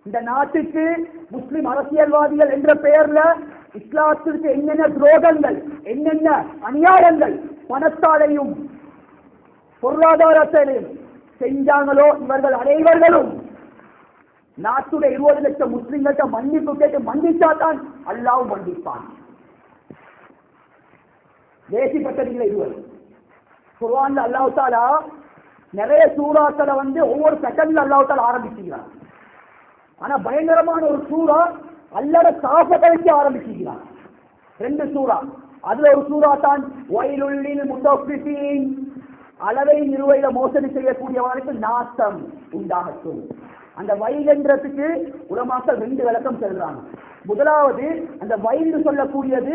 இந்த நாட்டுக்கு முஸ்லிம் அரசியல்வாதிகள் என்ற பெயர்ல இஸ்லாத்திற்கு என்னென்ன துரோகங்கள், என்னென்ன அநியாயங்கள் பணத்தாலையும் பொருளாதாரத்திலையும் செஞ்சாங்களோ இவர்கள் அனைவர்களும் நாட்டுடைய 20 லட்சம் முஸ்லிம்கள்ட்ட மன்னிப்பு கேட்டு மன்னிச்சாதான் அல்லாஹ் மன்னிப்பான். தேசிப்பட்டதில்லை இருவர். குர்ஆன்ல அல்லாஹ் தஆலா நிறைய சூறாக்களை ஒவ்வொரு செகண்ட்ல அல்லாஹ் தஆலா ஆரம்பிச்சுக்கிறான். ஆனா பயங்கரமான ஒரு சூறா அல்லாஹ் சாபத்தை வச்சு ஆரம்பிச்சுக்கிறான். 2 சூறா. அதுல ஒரு சூறா தான் வயலுள்ளில் முத்தஃபிஃபீன், அளவை நிறுவையில மோசடி செய்யக்கூடியவர்களுக்கு நாசம் உண்டாகட்டும். அந்த வயல் என்றதுக்கு உலமாக்கள் 2 விளக்கம் சொல்றாங்க. முதலாவது, அந்த வயல் சொல்லக்கூடியது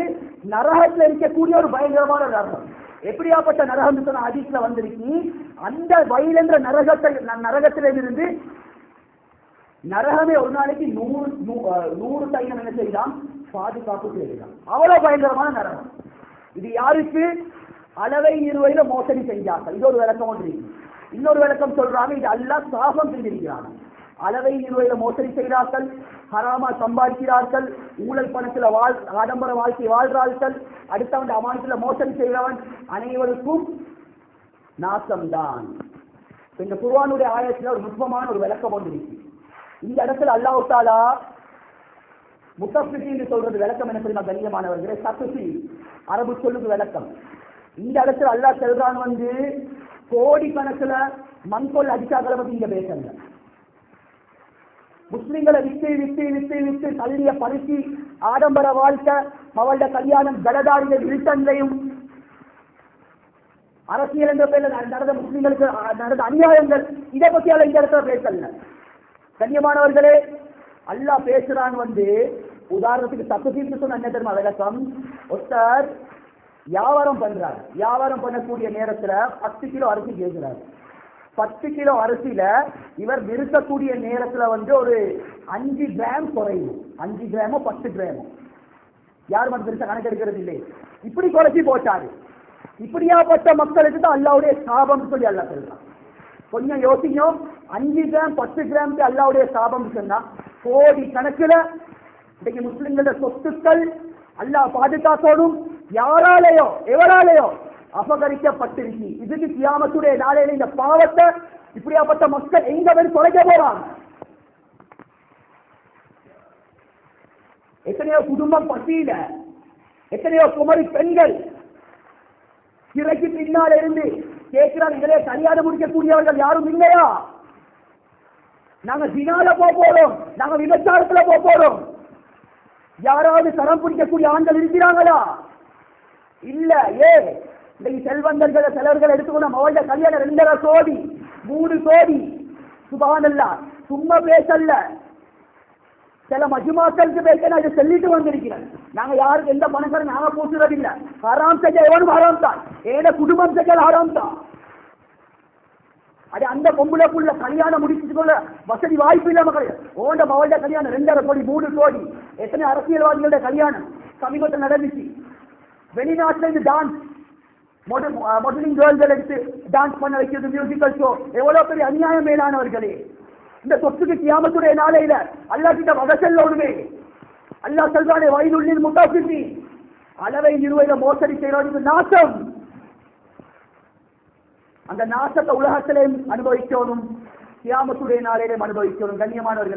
நரகத்தில் இருக்கக்கூடிய ஒரு பயங்கரமான நரகம். எப்படியாப்பட்ட நரகம் சொன்ன ஹதீஸ்ல வந்திருக்கு. அந்த வயல் என்ற நரகத்திலிருந்து நரகமே ஒரு நாளைக்கு 100 சைனம் என்ன செய்யலாம், பாதுகாப்பு செய்யலாம். அவ்வளவு பயங்கரமான நரகம். இது யாருக்கு? அளவை நிறுவையில மோசடி செஞ்சார்கள். இது ஒரு விளக்கம் ஒன்று. இன்னொரு விளக்கம் சொல்றாங்க, இது அல்லாஹ் சாபம் செஞ்சிருக்கிறாங்க. அளவை நிறுவையில மோசடி செய்கிறார்கள், ஹராமா சம்பாதிக்கிறார்கள், ஊழல் பணத்துல ஆடம்பர வாழ்க்கை வாழ்றார்கள், அடுத்தவன் அமானத்துல மோசடி செய்கிறவன் அனைவருக்கும் நாசம்தான். இந்த குர்ஆனுடைய ஆயத்துல ஒரு நுட்பமான ஒரு விளக்கம் ஒன்று இருக்கு. இந்த இடத்துல அல்லாஹ் தஆலா முத்தஃபிஃபீன் சொல்றது விளக்கம் என்ன தெரியுமா கண்ணியமானவர்களே? சத்துஃபி அரபு சொல்லுக்கு விளக்கம். இந்த இடத்துல அல்லாஹ் சொல்றான் கோடி கணக்குல மண்கொள் அடிச்சாக்களை பத்தி இங்க பேசல. முஸ்லிம்களை விட்டு விட்டு விட்டு விட்டு தள்ளிய பருத்தி ஆடம்பர வாழ்க்கை, அவளோட கல்யாணம் ஜலதாரிய வில்டன்லையும் அரசியல் என்ற பேர்ல நடந்த முஸ்லிம்களுக்கு நடந்த அநியாயங்கள், இதை பத்தி அல்ல இந்த இடத்துல பேசல. கண்ணியமானவர்களே, அல்லாஹ் பேசுறான் உதாரணத்துக்கு தப்புக்கு சொன்ன என்ன தெரியுமா விளக்கம்? ஒருத்தர் வியாபாரம் பண்றாரு. வியாபாரம் பண்ணக்கூடிய நேரத்துல 10 கிலோ அரிசி கேட்கிறாரு. 10 கிலோ அரிசியில இவர் நிறுத்தக்கூடிய நேரத்துல ஒரு 5 கிராம் குறையும். 5 கிராமோ 10 கிராமோ யாரும் அது பெருசா கணக்கெடுக்கிறது இல்லை. இப்படி குறைச்சி போட்டாரு. இப்படியாப்பட்ட மக்களுக்கு தான் அல்லாவுடைய சாபம் சொல்லி அல்லாஹ் சொல்றான். கொஞ்சம் யோசிக்கும். 5 கிராம் 10 கிராம் அல்லாவுடைய சாபம் சொன்னா கோடி கணக்குல இன்னைக்கு முஸ்லிம்களோட சொத்துக்கள் அல்லாஹ் பாதுகாக்கணும். யாராலேயோ எவராலேயோ அபகரிக்கப்பட்டிருக்கு. இதுக்கு கியாமத்துடைய நாளையில இந்த பாவத்தை இப்படியாப்பட்ட மக்கள் எங்க போய் தொலைக்க போறாங்க? எத்தனையோ குடும்பம் பசியில, எத்தனையோ குமரி பெண்கள் சிறைக்கு பின்னால் இருந்து கேட்கிறாங்க, இதே கல்யாணம் முடிக்கக்கூடியவர்கள் யாரும் இல்லையா? நாங்க ஜினால போறோம், நாங்க விபச்சாரத்துல போறோம். யாராவது கரம் பிடிக்கக்கூடிய ஆண்கள் இருக்கிறாங்களா? இல்ல. இன்னைக்கு செல்வந்தர்கள் செலவர்கள் எடுத்துக்கணும். அவளோட கல்யாணம் 2.5 கோடி 3 கோடி. சுபஹானல்லாஹ், சும்மா பேசல. சில மஜ்மாக்களுக்கு பேச நான் இதை சொல்லிட்டு வந்திருக்கிறேன். நாங்க யாருக்கு எந்த பணக்காரன் நாங்க பூசுறது இல்ல. ஹராம் செஞ்ச எவனும் ஹராம் தான். ஏன குடும்பம் செஞ்சல் ஹராம் தான். அது அந்த பொம்பளை புள்ள கல்யாணம் முடிச்சுட்டு கொள்ள வசதி வாய்ப்பு இல்லாம கிடையாது. ஓண்ட மவள்ட கல்யாணம் 2.5 கோடி 3 கோடி. எத்தனை அரசியல்வாதிகளோட கல்யாணம் சமீபத்தில் நடந்துச்சு. வெளிநாட்டுல இருந்து டான்ஸ் மாடலிங் கேர்ள்கள் எடுத்து டான்ஸ் பண்ண வைக்கிறது, மியூசிக்கல் ஷோ. எவ்வளவு பெரிய அநியாயம் மேலானவர்களே! இந்த சொத்துக்கு கியாமத்துடைய நாளையில அல்லாஹ் கிட்ட வகசல்லோடுமே. அல்லாஹ் சொல்றானே வயலுள்ளில் முத்தஃபிஃபீன், அளவை நிறுவையில மோசடி செய்யறவனுக்கு நாசம். அந்த நாசத்தை உலகத்திலே அனுபவிக்கணும், கியாமத்துடைய நாளையிலே அனுபவிக்கணும். கண்ணியமானவர்கள்.